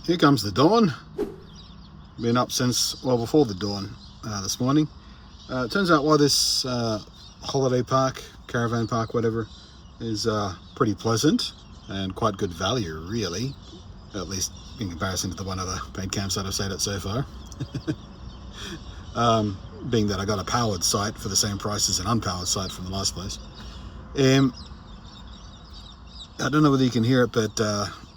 Here comes the dawn. Been up since, well, before the dawn this morning. It turns out why this holiday park, caravan park, whatever, is pretty pleasant and quite good value, really. At least in comparison to the one other paid campsite I've stayed at so far. Being that I got a powered site for the same price as an unpowered site from the last place. I don't know whether you can hear it, but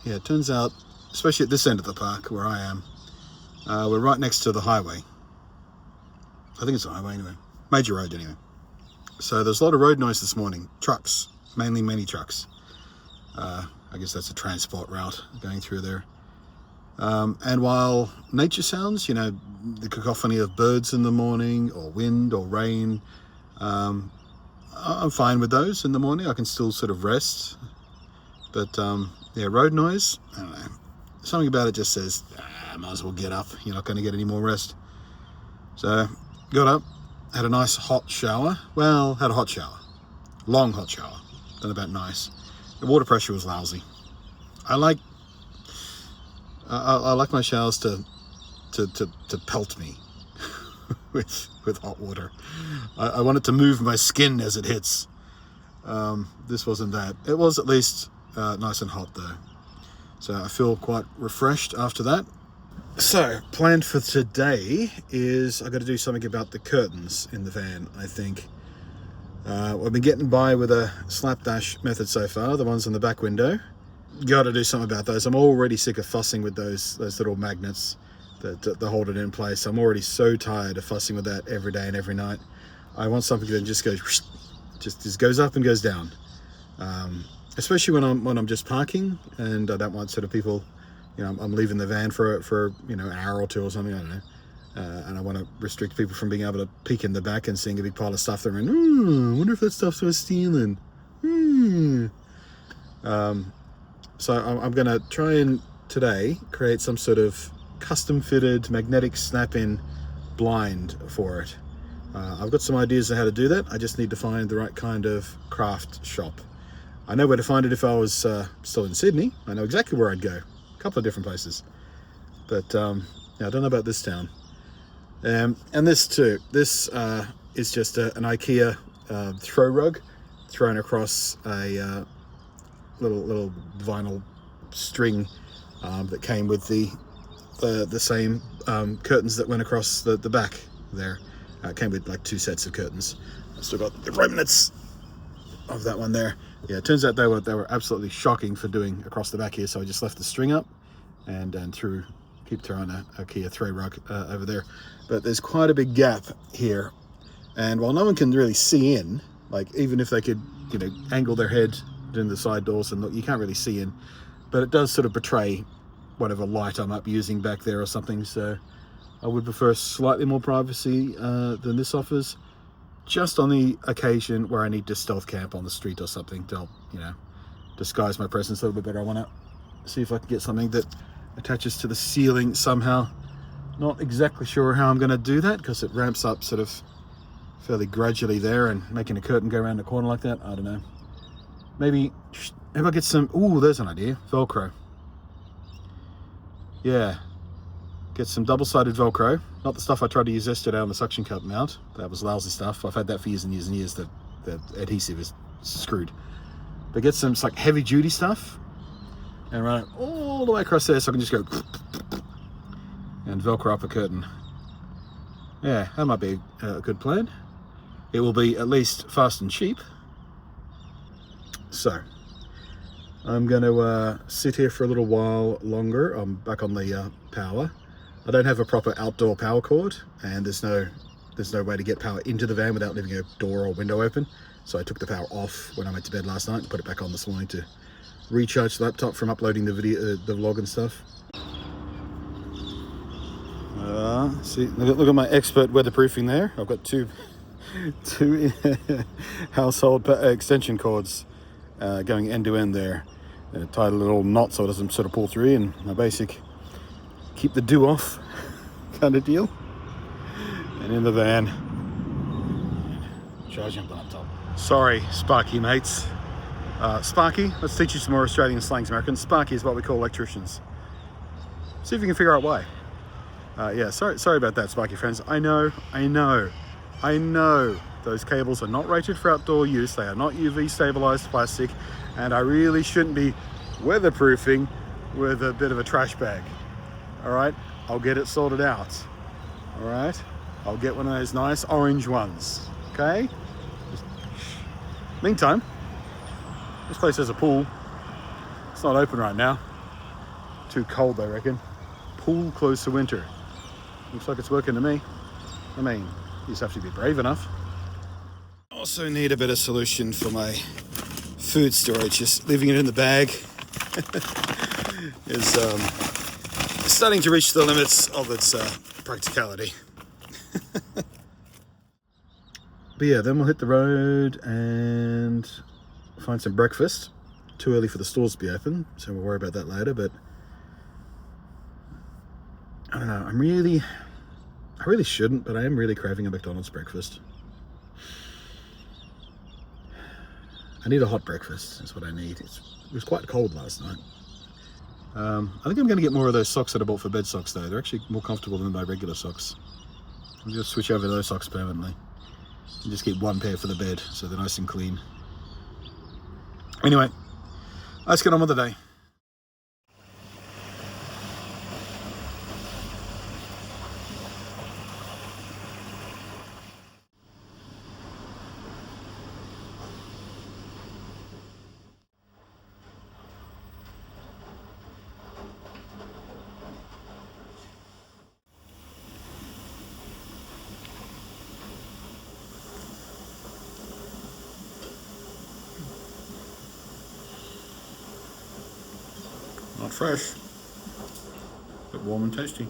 yeah, it turns out, especially at this end of the park where I am, we're right next to the highway. I think it's a highway anyway. Major road anyway. So there's a lot of road noise this morning. Trucks, mainly many trucks. I guess that's a transport route going through there. And while nature sounds, you know, the cacophony of birds in the morning, or wind or rain, I'm fine with those in the morning. I can still sort of rest. But yeah, road noise, I don't know. Something about it just says, I might as well get up. You're not going to get any more rest. So got up, had a nice hot shower. Well, had a hot shower. Long hot shower. Done about nice. The water pressure was lousy. I like my showers to pelt me with hot water. I want it to move my skin as it hits. This wasn't that. It was at least nice and hot though. So I feel quite refreshed after that. So, planned for today is I've got to do something about the curtains in the van, I think. I've been getting by with a slapdash method so far, the ones on the back window. Got to do something about those. I'm already sick of fussing with those little magnets that hold it in place. I'm already so tired of fussing with that every day and every night. I want something that just goes, just goes up and goes down. Especially when I'm just parking and I don't want sort of people, you know, I'm leaving the van for you know, an hour or two or something, I don't know. And I want to restrict people from being able to peek in the back and seeing a big pile of stuff. They're going, I wonder if that stuff's worth stealing. So I'm going to try and today create some sort of custom fitted magnetic snap-in blind for it. I've got some ideas on how to do that. I just need to find the right kind of craft shop. I know where to find it if I was still in Sydney. I know exactly where I'd go. A couple of different places. But yeah, I don't know about this town. And this too. This is just an IKEA throw rug thrown across a little vinyl string that came with the same curtains that went across the back there. It came with like 2 sets of curtains. I've still got the remnants of that one there. Yeah, it turns out they were absolutely shocking for doing across the back here, so I just left the string up and keep throwing a IKEA throw rug over there. But there's quite a big gap here, and while no one can really see in, like even if they could, you know, angle their head in the side doors and look, you can't really see in, but it does sort of betray whatever light I'm up using back there or something. So I would prefer slightly more privacy than this offers, just on the occasion where I need to stealth camp on the street or something to help, you know, disguise my presence a little bit better. I want to see if I can get something that attaches to the ceiling somehow. Not exactly sure how I'm going to do that because it ramps up sort of fairly gradually there, and making a curtain go around the corner like that, I don't know. Maybe if I get some, ooh, there's an idea, Velcro. Yeah, get some double-sided Velcro, not the stuff I tried to use yesterday on the suction cup mount. That was lousy stuff. I've had that for years and years and years. The adhesive is screwed. But get some like heavy-duty stuff and run it all the way across there so I can just go and Velcro up a curtain. Yeah, that might be a good plan. It will be at least fast and cheap. So I'm going to sit here for a little while longer. I'm back on the power. I don't have a proper outdoor power cord, and there's no way to get power into the van without leaving a door or window open. So I took the power off when I went to bed last night and put it back on this morning to recharge the laptop from uploading the video, the vlog and stuff. See, look at my expert weatherproofing there. I've got two household extension cords going end to end there. Tied a little knot so it doesn't sort of pull through, and my basic keep the dew off kind of deal. And in the van, charging laptop. Sorry, Sparky mates. Sparky, let's teach you some more Australian slangs, Americans. Sparky is what we call electricians. See if you can figure out why. Yeah, sorry about that, Sparky friends. I know. Those cables are not rated for outdoor use. They are not UV stabilized plastic, and I really shouldn't be weatherproofing with a bit of a trash bag. All right, I'll get it sorted out. All right, I'll get one of those nice orange ones. Okay. Meantime, this place has a pool. It's not open right now. Too cold, I reckon. Pool closed to winter. Looks like it's working to me. I mean, you just have to be brave enough. Also need a better solution for my food storage. Just leaving it in the bag is starting to reach the limits of its practicality. But yeah, then we'll hit the road and find some breakfast. Too early for the stores to be open, so we'll worry about that later. But I don't know, I really shouldn't, but I am really craving a McDonald's breakfast. I need a hot breakfast, is what I need. It was quite cold last night. I think I'm going to get more of those socks that I bought for bed socks, though. They're actually more comfortable than my regular socks. I'll just switch over to those socks permanently. And just keep one pair for the bed, so they're nice and clean. Anyway, let's get on with the day. Not fresh, but warm and tasty.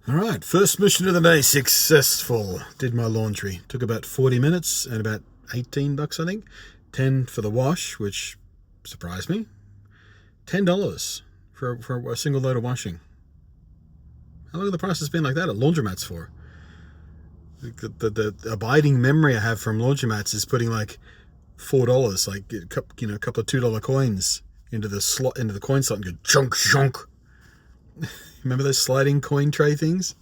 Alright, first mission of the day successful. Did my laundry. Took about 40 minutes and about $18, I think. 10 for the wash, which surprised me. $10 for a single load of washing. How long have the prices been like that at laundromats for? The abiding memory I have from laundromats is putting like $4, like a couple of $2 coins into the coin slot and go chunk chunk. Remember those sliding coin tray things?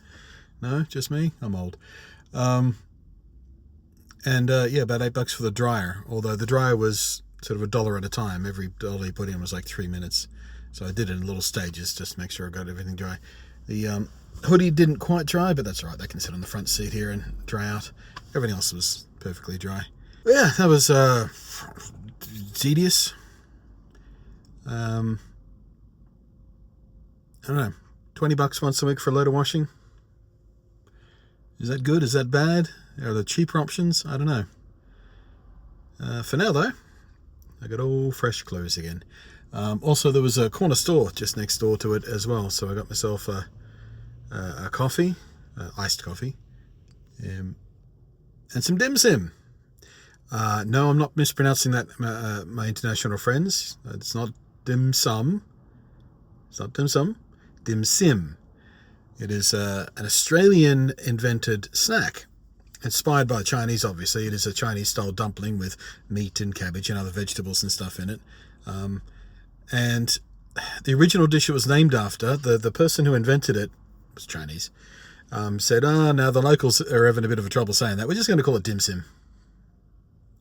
No, just me? I'm old. Yeah, about $8 for the dryer. Although the dryer was sort of $1 at a time. Every dollar you put in was like 3 minutes. So I did it in little stages just to make sure I got everything dry. The hoodie didn't quite dry, but that's all right. They can sit on the front seat here and dry out. Everything else was perfectly dry. But yeah, that was tedious. I don't know. $20 once a week for a load of washing. Is that good? Is that bad? Are there cheaper options? I don't know. For now, though, I got all fresh clothes again. Also, there was a corner store just next door to it as well, so I got myself a coffee, iced coffee, and some dim sum. No, I'm not mispronouncing that, my international friends. It's not dim sum. It's not dim sum. Dim sim. It is an Australian invented snack, inspired by the Chinese. Obviously, it is a Chinese-style dumpling with meat and cabbage and other vegetables and stuff in it. And the original dish it was named after, the person who invented it was Chinese. Said, now the locals are having a bit of a trouble saying that. We're just going to call it dim sum.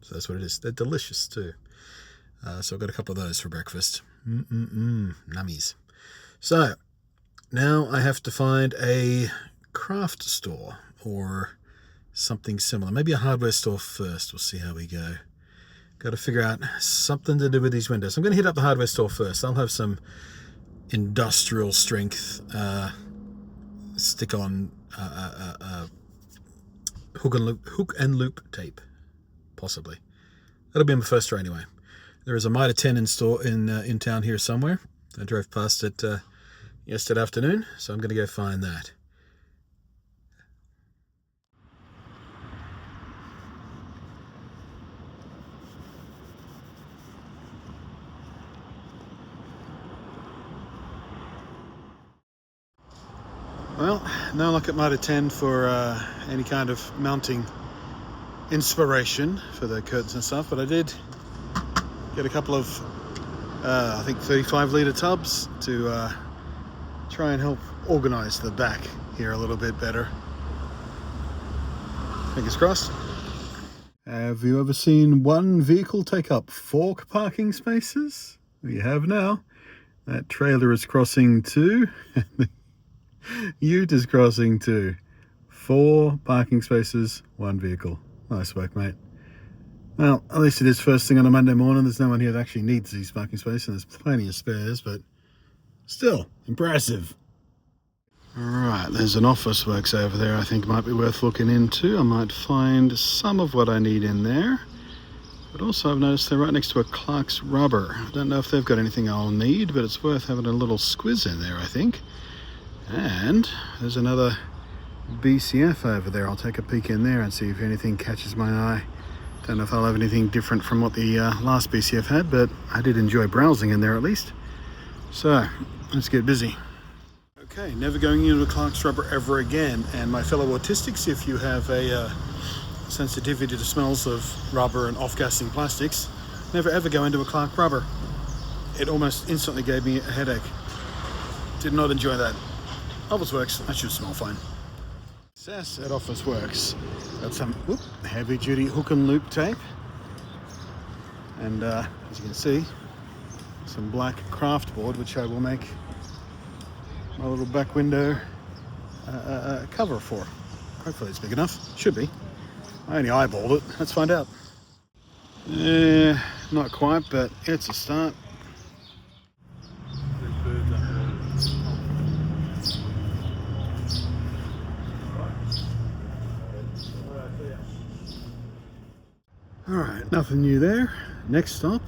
So that's what it is. They're delicious too. So I've got a couple of those for breakfast. Nummies. So now I have to find a craft store or something similar. Maybe a hardware store first. We'll see how we go. Got to figure out something to do with these windows. I'm going to hit up the hardware store first. I'll have some industrial strength stick-on hook and loop tape, possibly. That'll be my first try anyway. There is a Mitre 10 in town here somewhere. I drove past it yesterday afternoon, so I'm going to go find that. Well, no luck at Motor 10 for any kind of mounting inspiration for the curtains and stuff, but I did get a couple of I think 35-litre tubs to try and help organise the back here a little bit better. Fingers crossed. Have you ever seen one vehicle take up 4 parking spaces? We have now. That trailer is crossing 2. Ute is crossing 2. 4 parking spaces, 1 vehicle. Nice work, mate. Well, at least it is first thing on a Monday morning. There's no one here that actually needs these parking spaces, and there's plenty of spares, but still impressive. Alright, there's an office works over there I think might be worth looking into. I might find some of what I need in there. But also I've noticed they're right next to a Clark's Rubber. I don't know if they've got anything I'll need, but it's worth having a little squiz in there, I think. And there's another BCF over there. I'll take a peek in there and see if anything catches my eye. Don't know if I'll have anything different from what the last BCF had, but I did enjoy browsing in there at least. So, let's get busy. Okay, never going into a Clark's Rubber ever again. And my fellow autistics, if you have a sensitivity to smells of rubber and off-gassing plastics, never ever go into a Clark Rubber. It almost instantly gave me a headache. Did not enjoy that. Office Works, that should smell fine. Success at Office Works. Got some heavy-duty hook and loop tape. And as you can see, some black craft board, which I will make my little back window cover for. Hopefully it's big enough. Should be. I only eyeballed it. Let's find out. Not quite, but it's a start. Alright, nothing new there. Next stop,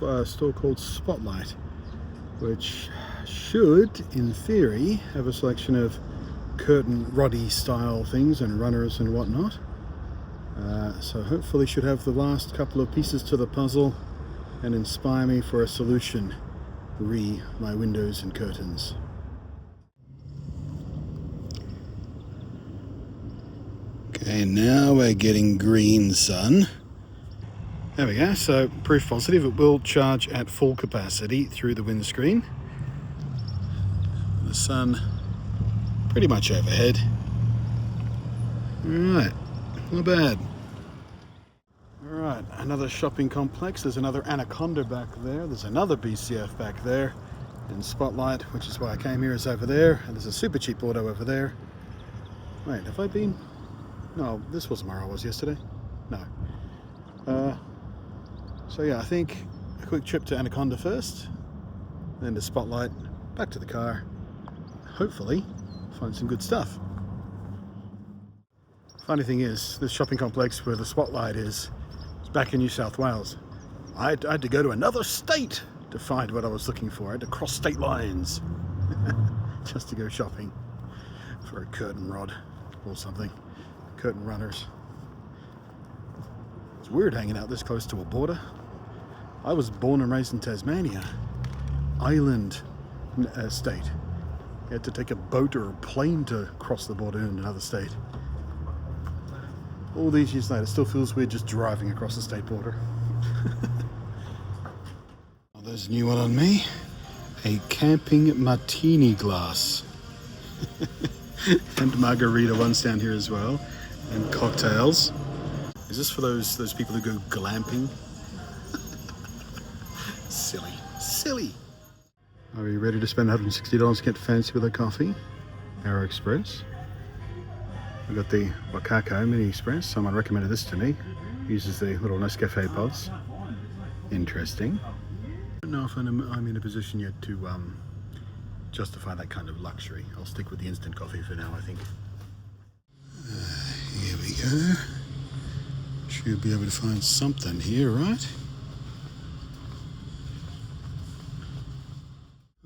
a store called Spotlight, which should, in theory, have a selection of curtain roddy style things and runners and whatnot. So hopefully should have the last couple of pieces to the puzzle and inspire me for a solution re my windows and curtains. Okay, now we're getting green, son. There we go, so proof positive, it will charge at full capacity through the windscreen. The sun pretty much overhead. Alright, not bad. Alright, another shopping complex. There's another Anaconda back there. There's another BCF back there. And Spotlight, which is why I came here, is over there. And there's a super cheap auto over there. Wait, have I been? No, this wasn't where I was yesterday. No. So yeah, I think a quick trip to Anaconda first, then to Spotlight, back to the car, hopefully find some good stuff. Funny thing is, this shopping complex where the Spotlight is back in New South Wales. I had to go to another state to find what I was looking for. I had to cross state lines just to go shopping for a curtain rod or something. Curtain runners. It's weird hanging out this close to a border. I was born and raised in Tasmania, island state. You had to take a boat or a plane to cross the border in another state. All these years later, it still feels weird just driving across the state border. Oh, there's a new one on me. A camping martini glass. And margarita ones down here as well. And cocktails. Is this for those people who go glamping? Silly. Silly. Are you ready to spend $160 to get fancy with a coffee? Arrow Express. We've got the Wakako Mini Express. Someone recommended this to me. Uses the little Nescafe pods. Interesting. I don't know if I'm in a position yet to justify that kind of luxury. I'll stick with the instant coffee for now, I think. Here we go. Should be able to find something here, right?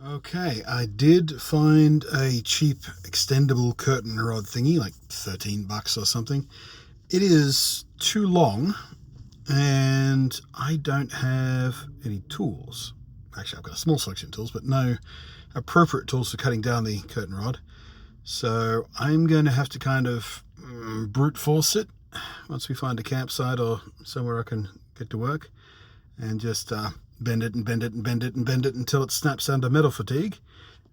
Okay, I did find a cheap extendable curtain rod thingy, like $13 or something. It is too long and I don't have any tools. Actually, I've got a small selection of tools, but no appropriate tools for cutting down the curtain rod. So I'm going to have to kind of brute force it once we find a campsite or somewhere I can get to work, and just bend it and bend it and bend it and bend it until it snaps under metal fatigue,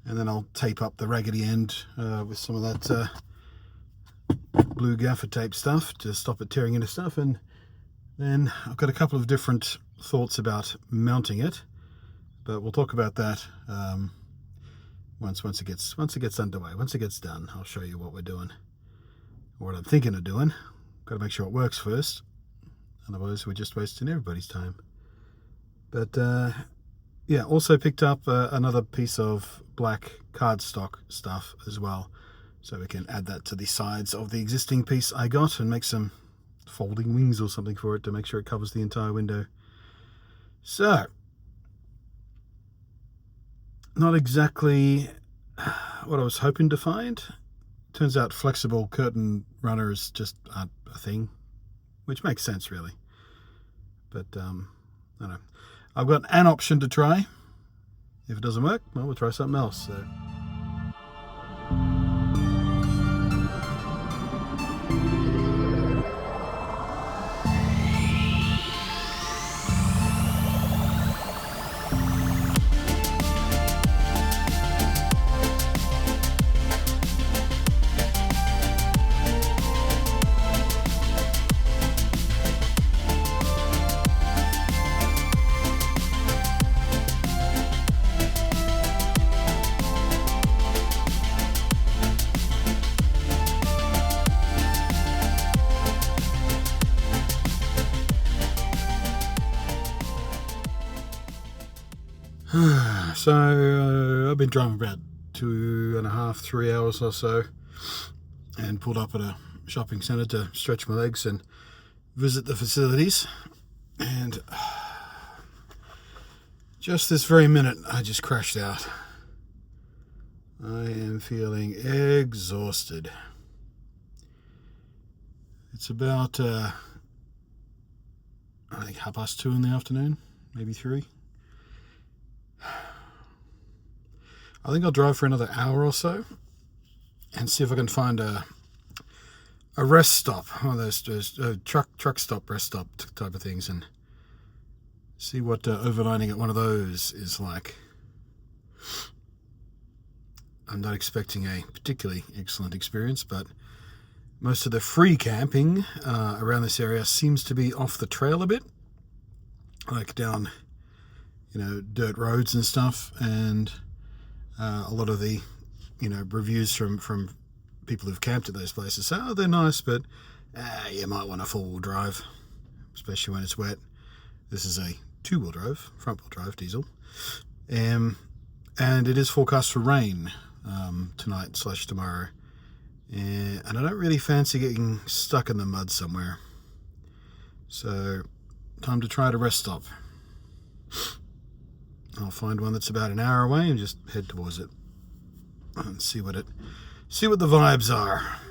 and then I'll tape up the raggedy end with some of that blue gaffer tape stuff to stop it tearing into stuff. And then I've got a couple of different thoughts about mounting it, but we'll talk about that once it gets underway. Once it gets done, I'll show you what we're doing, or what I'm thinking of doing. Got to make sure it works first, otherwise we're just wasting everybody's time. But yeah, also picked up another piece of black cardstock stuff as well, so we can add that to the sides of the existing piece I got and make some folding wings or something for it to make sure it covers the entire window. So, not exactly what I was hoping to find. Turns out flexible curtain runners just aren't a thing, which makes sense really. But I don't know. I've got an option to try. If it doesn't work, well, we'll try something else. So. So I've been driving about 2.5, 3 hours or so, and pulled up at a shopping centre to stretch my legs and visit the facilities. And just this very minute, I just crashed out. I am feeling exhausted. It's about, I think 2:30 in the afternoon, maybe 3. I think I'll drive for another hour or so and see if I can find a rest stop, one of those truck stop, rest stop type of things, and see what overnighting at one of those is like. I'm not expecting a particularly excellent experience, but most of the free camping around this area seems to be off the trail a bit, like down, dirt roads and stuff. And a lot of the, reviews from people who've camped at those places say, oh, they're nice, but you might want a four-wheel drive, especially when it's wet. This is a two-wheel drive, front-wheel drive diesel, and it is forecast for rain tonight/tomorrow, and I don't really fancy getting stuck in the mud somewhere. So, time to try to rest stop. I'll find one that's about an hour away and just head towards it and see what the vibes are.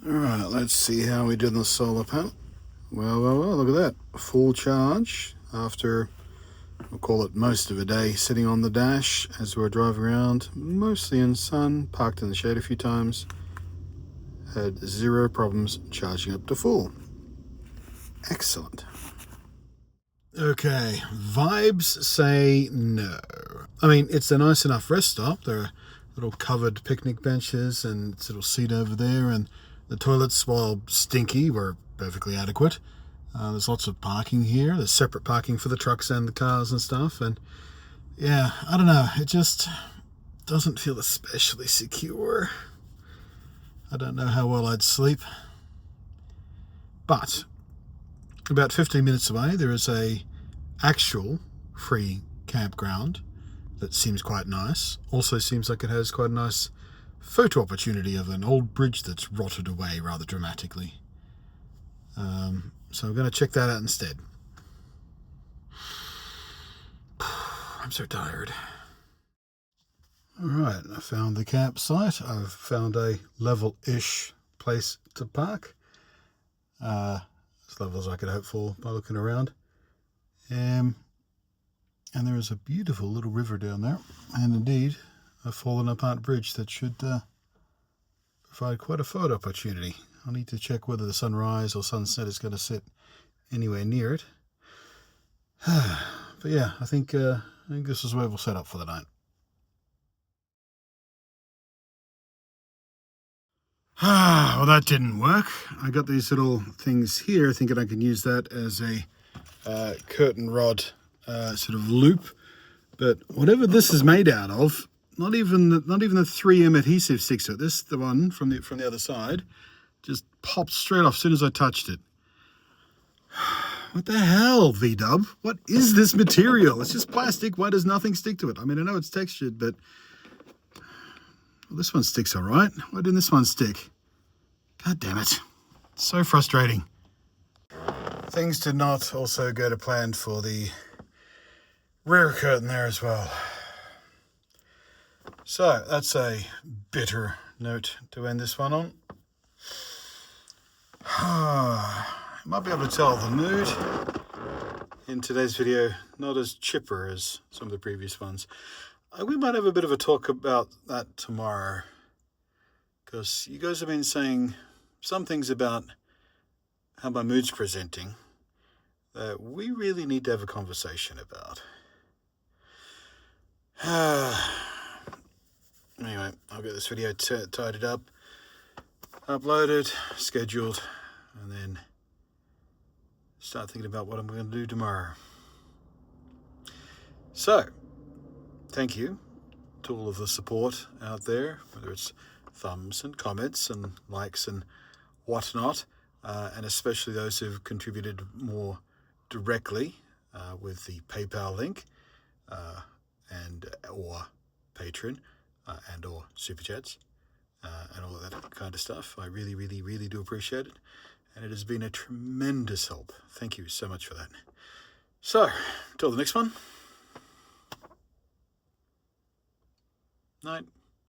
Alright, let's see how we did on the solar panel. Well, look at that. Full charge after, we'll call it most of a day, sitting on the dash as we're driving around, mostly in sun, parked in the shade a few times. Had zero problems charging up to full. Excellent. Okay, vibes say no. I mean, it's a nice enough rest stop. There are little covered picnic benches and little seat over there, and the toilets, while stinky, were perfectly adequate. There's lots of parking here. There's separate parking for the trucks and the cars and stuff, and yeah, I don't know, it just doesn't feel especially secure. I don't know how well I'd sleep. But about 15 minutes away there is a actual free campground that seems quite nice. Also seems like it has quite a nice photo opportunity of an old bridge that's rotted away rather dramatically. So I'm going to check that out instead. I'm so tired. Alright, I found the campsite. I've found a level-ish place to park. As level as I could hope for by looking around. And there is a beautiful little river down there, and indeed a fallen apart bridge that should provide quite a photo opportunity. I'll need to check whether the sunrise or sunset is going to sit anywhere near it. But yeah, I think this is where we'll set up for the night. Well, that didn't work. I got these little things here, thinking I can use that as a curtain rod sort of loop. But whatever this is made out of, not even the 3M adhesive sticks to it. This, the one from the other side, just popped straight off as soon as I touched it. What the hell, V-dub? What is this material? It's just plastic. Why does nothing stick to it? I mean, I know it's textured, but well, this one sticks all right. Why didn't this one stick? God damn it. So frustrating. Things did not also go to plan for the rear curtain there as well. So that's a bitter note to end this one on. You might be able to tell the mood in today's video not as chipper as some of the previous ones. We might have a bit of a talk about that tomorrow, because you guys have been saying some things about how my mood's presenting that we really need to have a conversation about. Anyway, I'll get this video tidied up, uploaded, scheduled, and then start thinking about what I'm going to do tomorrow. So, thank you to all of the support out there, whether it's thumbs and comments and likes and whatnot, and especially those who've contributed more directly with the PayPal link and or Patreon and or Super Chats and all of that kind of stuff. I really, really, really do appreciate it, and it has been a tremendous help. Thank you so much for that. So, till the next one. Night.